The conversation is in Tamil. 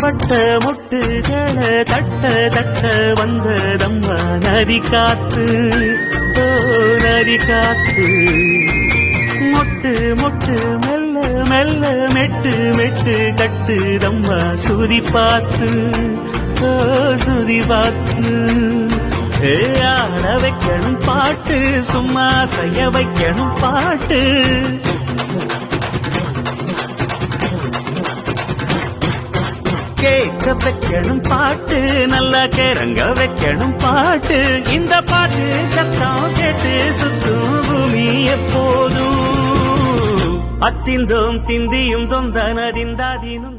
வட்ட மொட்டுகளை தட்ட தட்ட வந்ததம்மா நதி காத்து ஓ நதி காத்து மொட்டு மொட்டு மெல்ல மெல்ல மெட்டு மெட்டு கட்டுதம்மா சுதி பார்த்து ஓ சுதி பார்த்து ஆட வைக்கணும் பாட்டு சும்மா செய்ய வைக்கணும் பாட்டு கேட்க வைக்கணும் பாட்டு நல்லா கேரங்க வைக்கணும் பாட்டு இந்த பாட்டு சத்தம் கேட்டு சுத்தும் பூமி எப்போதும் அத்திந்தோம் திந்தியும் தொந்தனதிந்தாதீனும்